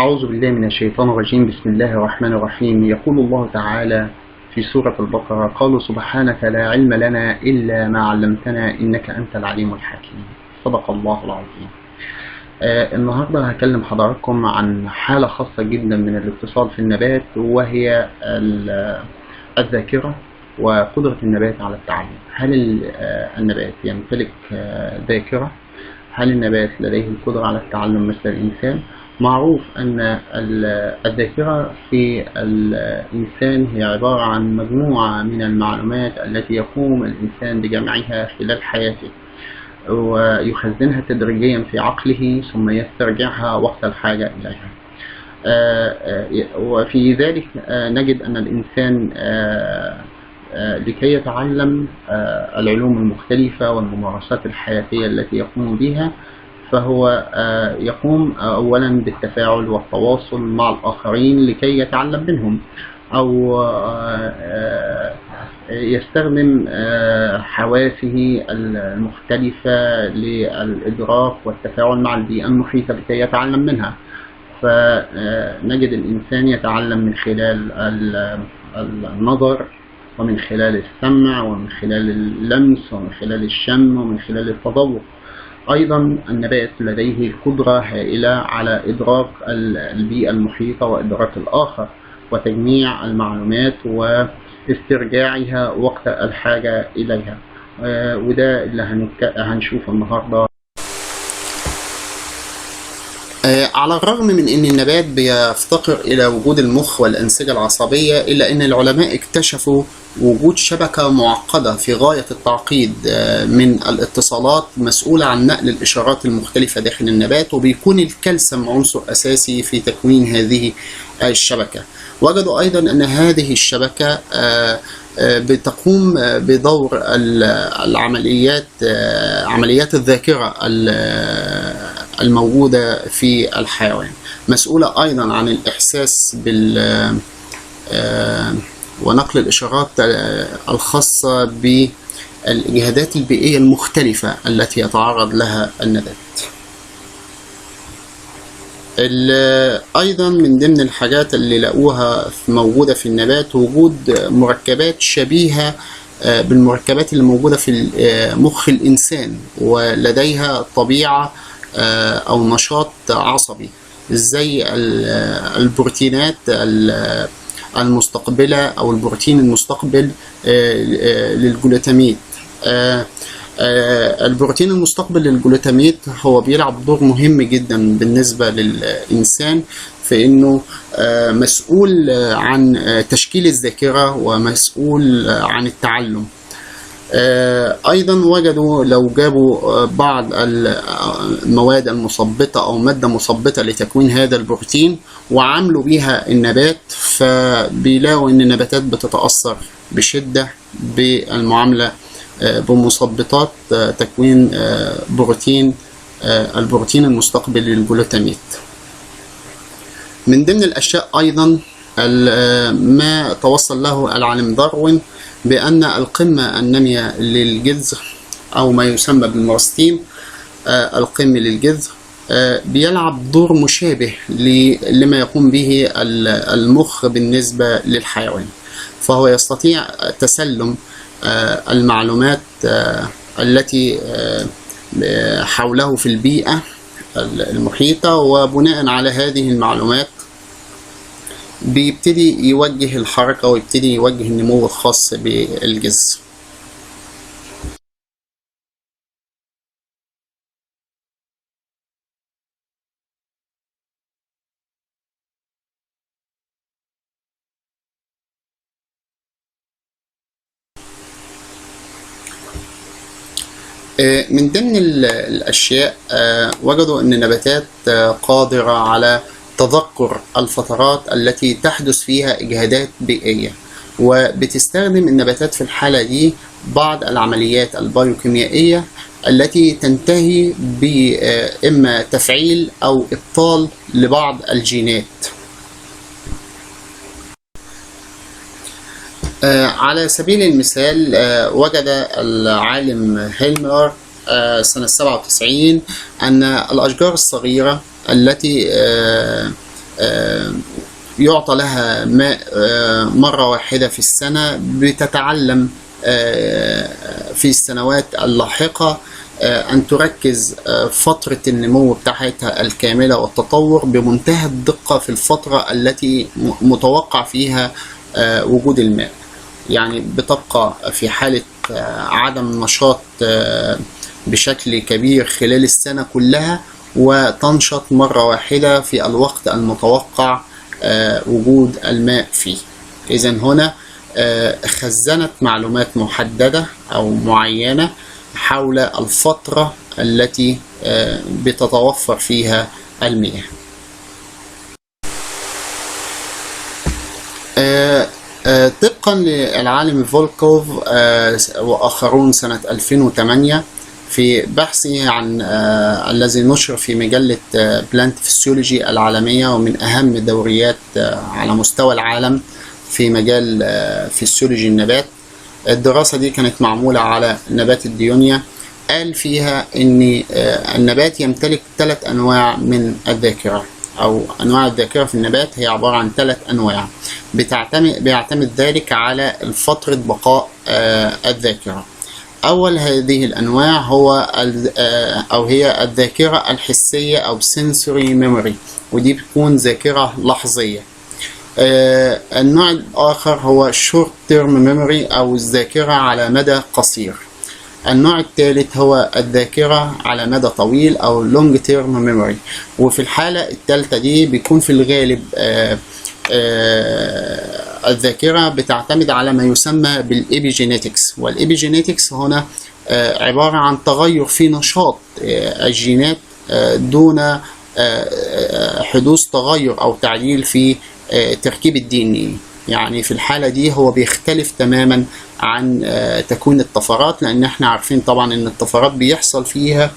أعوذ بالله من الشيطان الرجيم. بسم الله الرحمن الرحيم. يقول الله تعالى في سورة البقرة: قالوا سبحانك لا علم لنا إلا ما علمتنا إنك أنت العليم الحكيم. صدق الله العظيم. النهاردة هكلم حضراتكم عن حالة خاصة جدا من الاتصال في النبات، وهي الذاكرة وقدرة النبات على التعلم. هل النبات يمتلك ذاكرة؟ هل النبات لديه القدرة على التعلم مثل الإنسان؟ معروف أن الذاكرة في الإنسان هي عبارة عن مجموعة من المعلومات التي يقوم الإنسان بجمعها خلال حياته، ويخزنها تدريجيا في عقله ثم يسترجعها وقت الحاجة إليها. وفي ذلك نجد أن الإنسان لكي يتعلم العلوم المختلفة والممارسات الحياتية التي يقوم بها، فهو يقوم أولا بالتفاعل والتواصل مع الآخرين لكي يتعلم منهم، أو يستخدم حواسه المختلفة للإدراك والتفاعل مع البيئة المحيطة لكي يتعلم منها. فنجد الإنسان يتعلم من خلال النظر، ومن خلال السمع، ومن خلال اللمس، ومن خلال الشم، ومن خلال التذوق. أيضا النبات لديه القدرة هائلة على إدراك البيئة المحيطة وإدراك الآخر وتجميع المعلومات واسترجاعها وقت الحاجة إليها، وده اللي هنشوفه النهاردة. على الرغم من أن النبات بيفتقر إلى وجود المخ والأنسجة العصبية، إلا أن العلماء اكتشفوا وجود شبكة معقدة في غاية التعقيد من الاتصالات مسؤولة عن نقل الإشارات المختلفة داخل النبات، وبيكون الكالسيوم عنصر أساسي في تكوين هذه الشبكة. وجدوا أيضا أن هذه الشبكة بتقوم بدور عمليات الذاكرة الموجودة في الحيوان، مسؤولة أيضا عن الإحساس ونقل الإشارات الخاصة بالإجهادات البيئية المختلفة التي يتعرض لها النبات. أيضا من ضمن الحاجات اللي لقوها موجودة في النبات وجود مركبات شبيهة بالمركبات اللي موجودة في مخ الإنسان، ولديها طبيعة أو نشاط عصبي، زي البروتينات المستقبلة أو البروتين المستقبل للجلوتاميت. البروتين المستقبل للجلوتاميت هو بيلعب دور مهم جدا بالنسبة للإنسان في أنه مسؤول عن تشكيل الذاكرة ومسؤول عن التعلم. أيضا وجدوا لو جابوا بعض المواد المثبطة أو مادة مثبطة لتكوين هذا البروتين وعملوا بها النبات، فبيلاقوا أن النباتات بتتأثر بشدة بالمعاملة بمثبطات تكوين البروتين المستقبل للجلوتاميت. من ضمن الأشياء أيضا ما توصل له العالم داروين بأن القمة النامية للجذر، أو ما يسمى بالميراستيم القمي للجذر، بيلعب دور مشابه لما يقوم به المخ بالنسبة للحيوان، فهو يستطيع تسلم المعلومات التي حوله في البيئة المحيطة، وبناء على هذه المعلومات بيبتدي يوجه الحركة ويبتدي يوجه النمو الخاص بالجذر. من ضمن الأشياء وجدوا أن النباتات قادرة على تذكر الفترات التي تحدث فيها إجهادات بيئية، وبتستخدم النباتات في الحالة دي بعض العمليات البيوكيميائية التي تنتهي بإما تفعيل أو إبطال لبعض الجينات. على سبيل المثال وجد العالم هيلمر سنة 97 أن الأشجار الصغيرة التي يعطى لها ماء مرة واحدة في السنة، بتتعلم في السنوات اللاحقة أن تركز فترة النمو بتاعتها الكاملة والتطور بمنتهى الدقة في الفترة التي متوقع فيها وجود الماء. يعني بتبقى في حالة عدم نشاط بشكل كبير خلال السنة كلها، وتنشط مرة واحدة في الوقت المتوقع وجود الماء فيه. إذن هنا خزنت معلومات محددة أو معينة حول الفترة التي بتتوفر فيها المياه. طبقا للعالم فولكوف وآخرون سنة 2008 في بحثه عن الذي نشر في مجلة بلانت فيسيولوجي العالمية، ومن أهم الدوريات على مستوى العالم في مجال فيسيولوجي النبات. الدراسة دي كانت معمولة على نبات الديونيا. قال فيها أن النبات يمتلك 3 أنواع من الذاكرة، أو أنواع الذاكرة في النبات هي عبارة عن 3 أنواع. بيعتمد ذلك على فترة بقاء الذاكرة. أول هذه الأنواع هي الذاكرة الحسية أو sensory memory، ودي بتكون ذاكرة لحظية. النوع الآخر هو short term memory أو الذاكرة على مدى قصير. النوع الثالث هو الذاكرة على مدى طويل أو long term memory. وفي الحالة الثالثة دي بيكون في الغالب الذاكرة بتعتمد على ما يسمى بالإبيجينيتكس. والإبيجينيتكس هنا عبارة عن تغير في نشاط الجينات دون حدوث تغير أو تعديل في تركيب الدي ان اي. يعني في الحالة دي هو بيختلف تماما عن تكوين الطفرات، لأن احنا عارفين طبعا ان الطفرات بيحصل فيها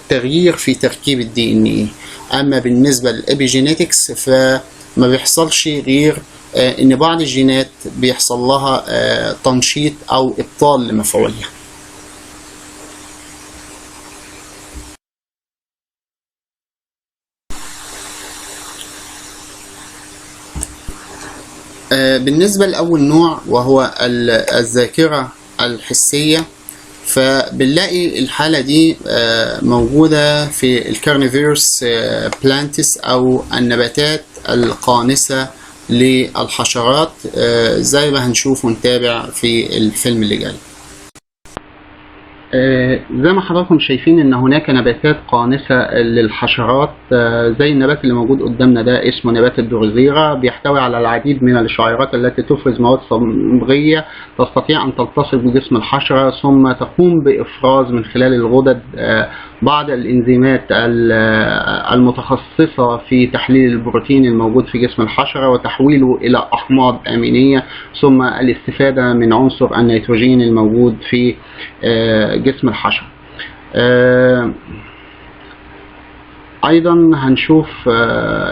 تغيير في تركيب الدي ان اي. أما بالنسبة للإبيجينيتكس فما بيحصلش غير ان بعض الجينات بيحصل لها تنشيط او ابطال لمفعولها. بالنسبة لأول نوع وهو الذاكرة الحسية، فبنلاقي الحالة دي موجودة في الكارنيفيروس بلانتس أو النباتات القانصة للحشرات، زي ما هنشوف ونتابع في الفيلم اللي جاي. زي ما حضراتكم شايفين ان هناك نباتات قانصة للحشرات، زي النبات اللي موجود قدامنا ده اسمه نبات الدورزيرا. بيحتوي على العديد من الشعيرات التي تفرز مواد صمغية تستطيع ان تلتصق بجسم الحشرة، ثم تقوم بافراز من خلال الغدد بعض الانزيمات المتخصصة في تحليل البروتين الموجود في جسم الحشرة وتحويله الى احماض امينية، ثم الاستفادة من عنصر النيتروجين الموجود في جسم الحشرة. ايضا هنشوف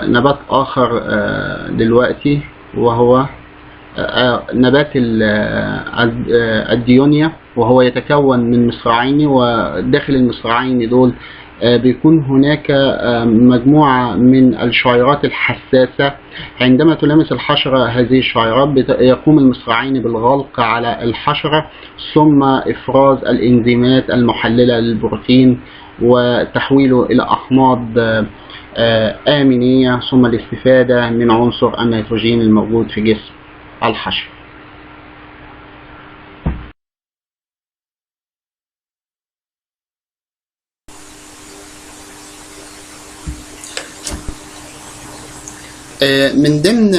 نبات اخر دلوقتي وهو نبات الديونيا، وهو يتكون من مصراعين، وداخل المصراعين دول بيكون هناك مجموعة من الشعيرات الحساسة. عندما تلامس الحشرة هذه الشعيرات يقوم المصراعين بالغلق على الحشرة، ثم إفراز الإنزيمات المحللة للبروتين وتحويله إلى أحماض آمينية، ثم الاستفادة من عنصر النيتروجين الموجود في جسم الحشرة. من ضمن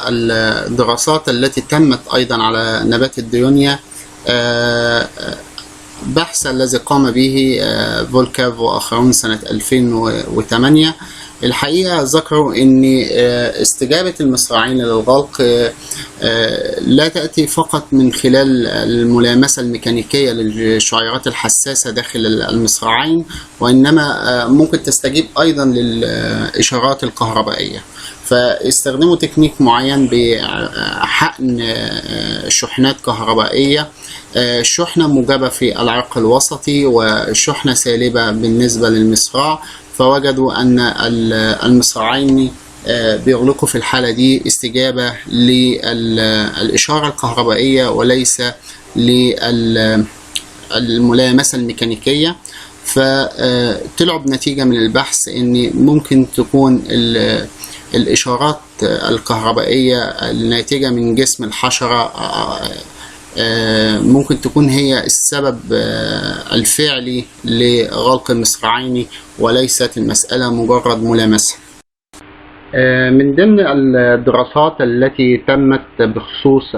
الدراسات التي تمت أيضا على نبات الديونيا بحث الذي قام به فولكوف وآخرون سنة 2008. الحقيقة ذكروا أن استجابة المصراعين للغلق لا تأتي فقط من خلال الملامسة الميكانيكية للشعيرات الحساسة داخل المصراعين، وإنما ممكن تستجيب أيضا للإشارات الكهربائية. فاستخدموا تكنيك معين بحقن شحنات كهربائية، شحنة موجبة في العرق الوسطي وشحنة سالبة بالنسبة للمصراع، فوجدوا أن المصراعين بيغلقوا في الحالة دي استجابة للإشارة الكهربائية وليس للملامسة الميكانيكية. فطلعوا بنتيجة من البحث إن ممكن تكون الإشارات الكهربائية الناتجة من جسم الحشرة ممكن تكون هي السبب الفعلي لغلق المصراعين، وليست المسألة مجرد ملامسة. من ضمن الدراسات التي تمت بخصوص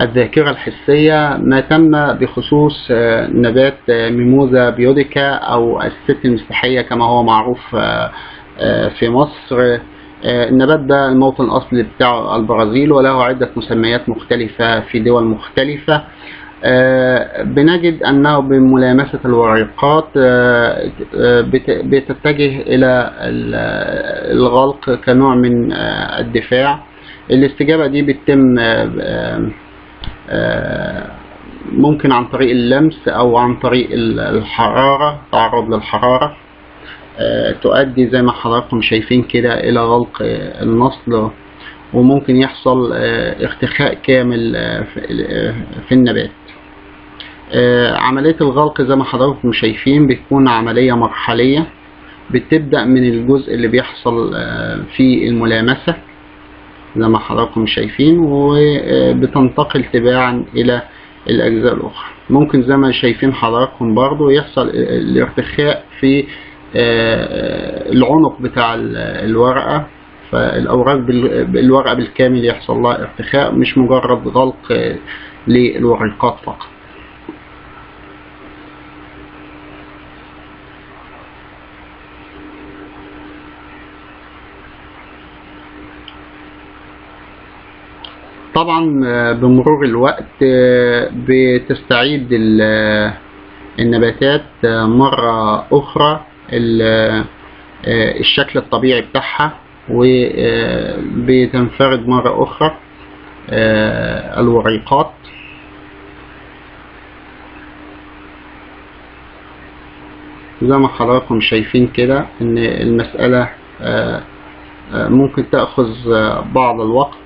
الذاكرة الحسية ما تم بخصوص نبات ميموزا بيوديكا أو الست المسيحية كما هو معروف في مصر. النبات ده الموطن الأصلي بتاعه البرازيل، وله عدة مسميات مختلفة في دول مختلفة. بنجد أنه بملامسة الورقات بتتجه إلى الغلق كنوع من الدفاع. الاستجابة دي بتتم ممكن عن طريق اللمس أو عن طريق الحرارة، تعرض للحرارة تؤدي زي ما حضراتكم شايفين كده إلى غلق النصل، وممكن يحصل ارتخاء كامل في النبات. عملية الغلق زي ما حضراتكم شايفين بتكون عملية مرحلية، بتبدأ من الجزء اللي بيحصل في الملامسة زي ما حضراتكم شايفين، وبتنتقل تباعا إلى الأجزاء الأخرى. ممكن زي ما شايفين حضراتكم برضو يحصل الارتخاء في العنق بتاع الورقة، فالأوراق الورقة بالكامل يحصل لها ارتخاء، مش مجرد غلق للورقات فقط. طبعا بمرور الوقت بتستعيد النباتات مرة أخرى الشكل الطبيعي بتاعها، وبتنفرد مرة أخرى الوريقات. زي ما حضراتكم شايفين كده إن المسألة ممكن تأخذ بعض الوقت.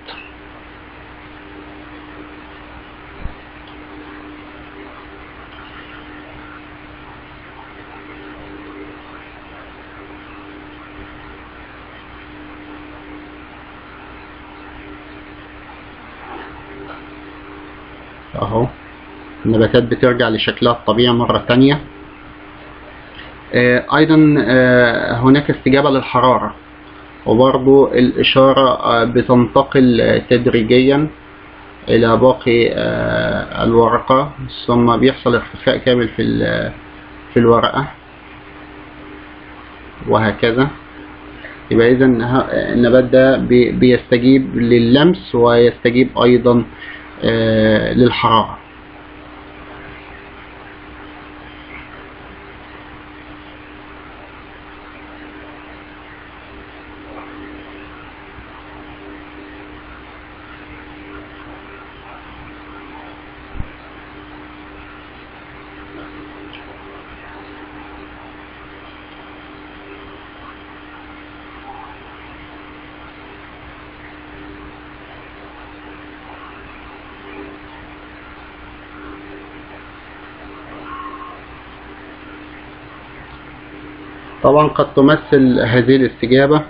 اهو النباتات بترجع لشكلها الطبيعي مرة تانية. ايضا هناك استجابة للحرارة، وبرضو الاشارة بتنتقل تدريجيا الى باقي الورقة، ثم بيحصل ارتخاء كامل في الورقة وهكذا. يبقى اذا النبات ده بيستجيب لللمس ويستجيب ايضا للحرارة. طبعا قد تمثل هذه الاستجابة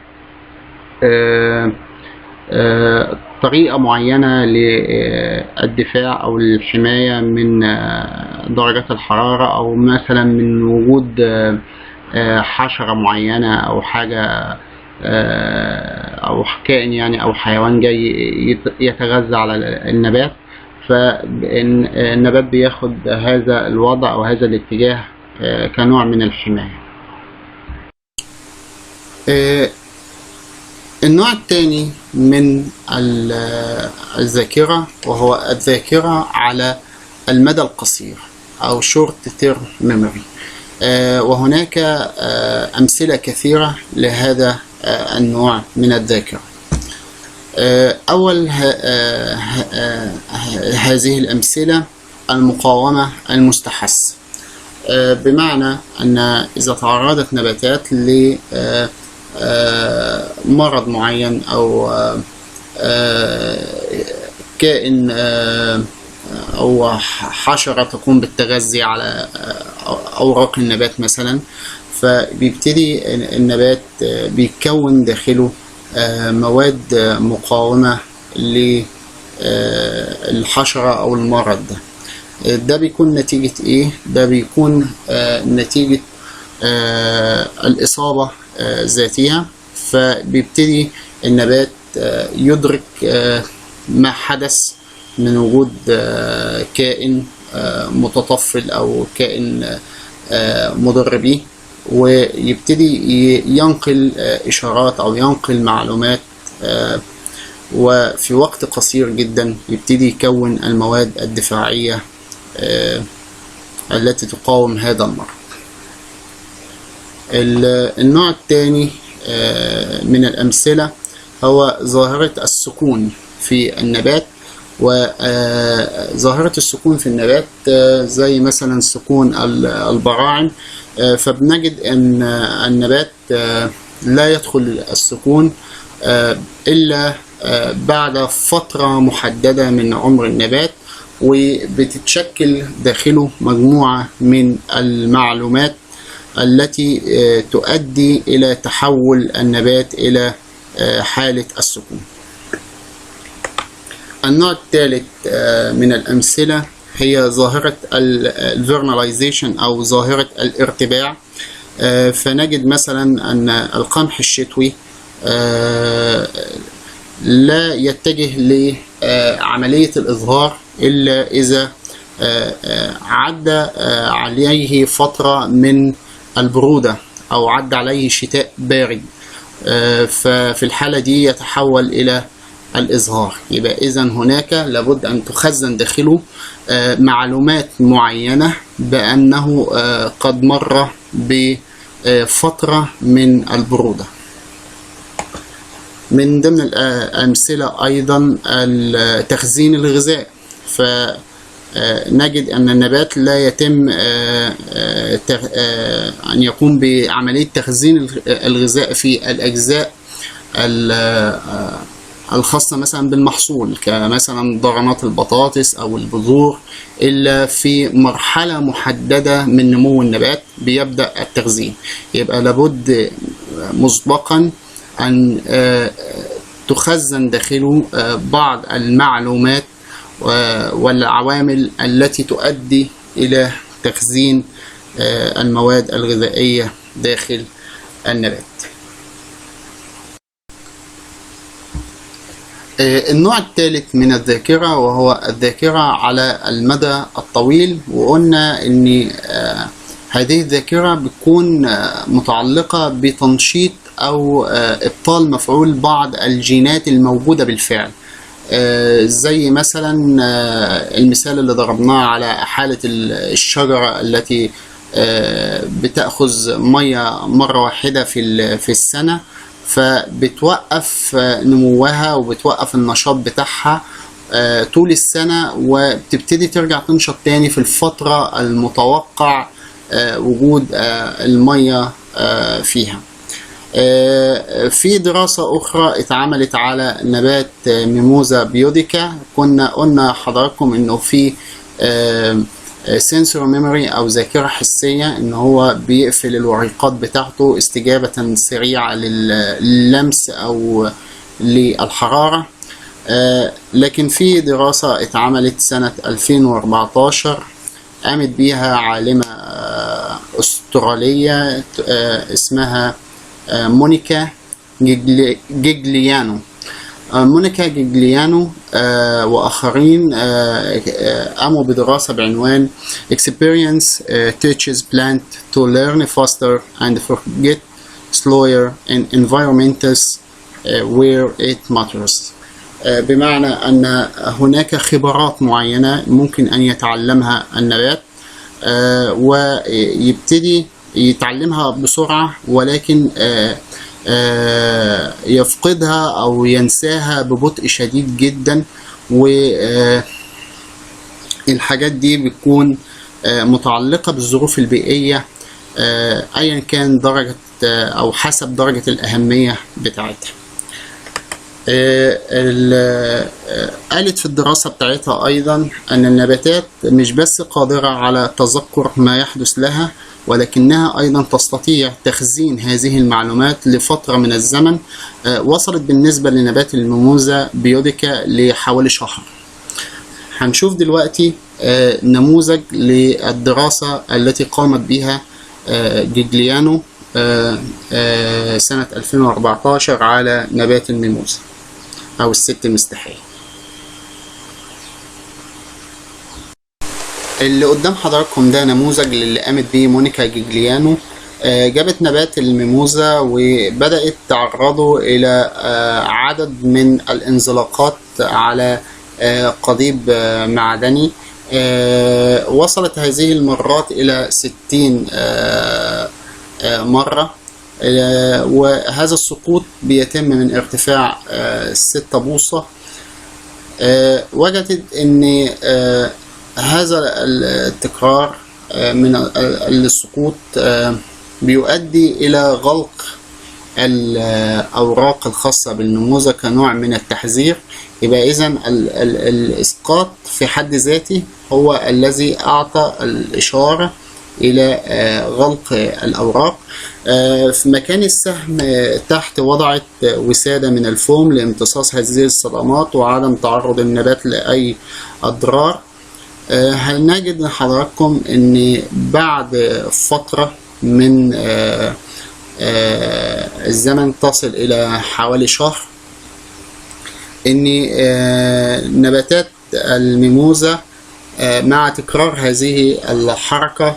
طريقة معينة للدفاع أو الحماية من درجات الحرارة، أو مثلا من وجود حشرة معينة أو حاجة أو كائن يعني أو حيوان جاي يتغذى على النبات، فالنبات بياخد هذا الوضع أو هذا الاتجاه كنوع من الحماية. النوع الثاني من الذاكرة وهو الذاكرة على المدى القصير أو short term memory، وهناك أمثلة كثيرة لهذا النوع من الذاكرة. أول هذه الأمثلة المقاومة المستحثة، بمعنى أن إذا تعرضت نباتات مرض معين أو كائن أو حشرة تقوم بالتغذي على أوراق النبات مثلا، فبيبتدي النبات بيكون داخله مواد مقاومة للحشرة أو المرض ده. ده بيكون نتيجة إيه؟ ده بيكون نتيجة الإصابة ذاتها. فبيبتدي النبات يدرك ما حدث من وجود كائن متطفل أو كائن مضر بيه، ويبتدي ينقل إشارات أو ينقل معلومات، وفي وقت قصير جدا يبتدي يكون المواد الدفاعية التي تقاوم هذا المرض. النوع الثاني من الأمثلة هو ظاهرة السكون في النبات. وظاهرة السكون في النبات زي مثلا سكون البراعم، فبنجد أن النبات لا يدخل السكون إلا بعد فترة محددة من عمر النبات، وبتتشكل داخله مجموعة من المعلومات التي تؤدي إلى تحول النبات إلى حالة السكون. النوع الثالث من الأمثلة هي ظاهرة الفيرناليزيشن أو ظاهرة الارتباع. فنجد مثلا أن القمح الشتوي لا يتجه لعملية الإظهار إلا إذا عدى عليه فترة من البرودة أو عدى عليه شتاء بارد، ففي الحالة دي يتحول إلى الإظهار. يبقى إذن هناك لابد أن تخزن داخله معلومات معينة بأنه قد مر بفترة من البرودة. من ضمن الأمثلة أيضا تخزين الغذاء، فنجد أن النبات لا يتم أن يقوم بعملية تخزين الغذاء في الأجزاء الخاصة مثلا بالمحصول، كمثلا ضرنات البطاطس أو البذور، إلا في مرحلة محددة من نمو النبات بيبدأ التخزين. يبقى لابد مسبقا أن تخزن داخله بعض المعلومات والعوامل التي تؤدي إلى تخزين المواد الغذائية داخل النبات. النوع الثالث من الذاكرة وهو الذاكرة على المدى الطويل، وقلنا أن هذه الذاكرة بتكون متعلقة بتنشيط أو إبطال مفعول بعض الجينات الموجودة بالفعل، زي مثلا المثال اللي ضربناه على حالة الشجرة التي بتأخذ مية مرة واحدة في السنة، فبتوقف نموها وبتوقف النشاط بتاعها طول السنة، وبتبتدي ترجع تنشط تاني في الفترة المتوقع وجود المية فيها. في دراسة أخرى اتعملت على نبات ميموزا بيوديكا، قلنا حضراتكم إنه في سنسور ميموري أو ذاكرة حسية، إن هو بيقفل الوريقات بتاعته استجابة سريعة لللمس أو للحرارة. لكن في دراسة اتعملت سنة 2014 قامت بيها عالمة أسترالية اسمها مونيكا جيجليانو. مونيكا جيجليانو وآخرين قاموا بدراسة بعنوان Experience teaches plant to learn faster and forget slower in environments where it matters. بمعنى أن هناك خبرات معينة ممكن أن يتعلمها النبات ويبتدي يتعلمها بسرعة، ولكن يفقدها أو ينساها ببطء شديد جدا. والحاجات دي بتكون متعلقة بالظروف البيئية، أيا كان درجة أو حسب درجة الأهمية بتاعتها. قالت في الدراسة بتاعتها أيضا أن النباتات مش بس قادرة على تذكر ما يحدث لها، ولكنها أيضا تستطيع تخزين هذه المعلومات لفترة من الزمن. وصلت بالنسبة لنبات الميموزا بيوديكا لحوالي شهر. هنشوف دلوقتي نموذج للدراسة التي قامت بها جيجليانو سنة 2014 على نبات الميموزا أو الست المستحية. اللي قدام حضراتكم ده نموذج اللي قامت بيه مونيكا جيجليانو. جابت نبات الميموزا وبدأت تعرضه إلى عدد من الانزلاقات على قضيب معدني. وصلت هذه المرات إلى 60 مرة، وهذا السقوط بيتم من ارتفاع 6 بوصة. وجدت ان هذا التكرار من السقوط بيؤدي الى غلق الاوراق الخاصة بالنموذج كنوع من التحذير. يبقى اذن الاسقاط في حد ذاته هو الذي اعطى الاشارة إلى غلق الأوراق. في مكان السهم تحت وضعت وسادة من الفوم لامتصاص هذه الصدمات وعدم تعرض النبات لأي أضرار. هنجد حضراتكم أن بعد فترة من الزمن تصل إلى حوالي شهر أن نباتات الميموزا مع تكرار هذه الحركة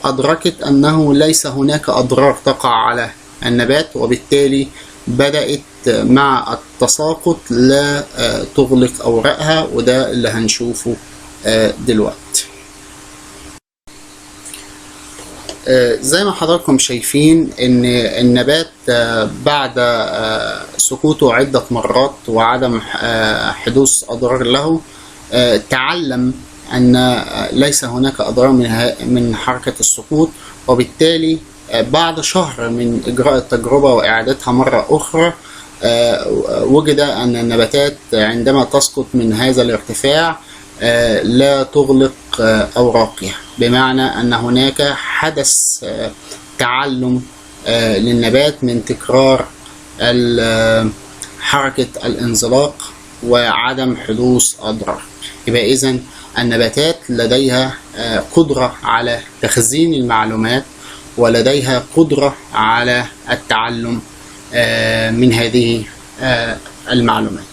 أدركت أنه ليس هناك أضرار تقع على النبات، وبالتالي بدأت مع التساقط لا تغلق أوراقها، وده اللي هنشوفه دلوقتي. زي ما حضراتكم شايفين ان النبات بعد سقوطه عدة مرات وعدم حدوث أضرار له تعلم أن ليس هناك أضرار من حركة السقوط، وبالتالي بعد شهر من إجراء التجربة وإعادتها مرة أخرى وجد أن النباتات عندما تسقط من هذا الارتفاع لا تغلق أوراقها، بمعنى أن هناك حدث تعلم للنبات من تكرار حركة الانزلاق وعدم حدوث أضرار. يبقى إذن النباتات لديها قدرة على تخزين المعلومات ولديها قدرة على التعلم من هذه المعلومات.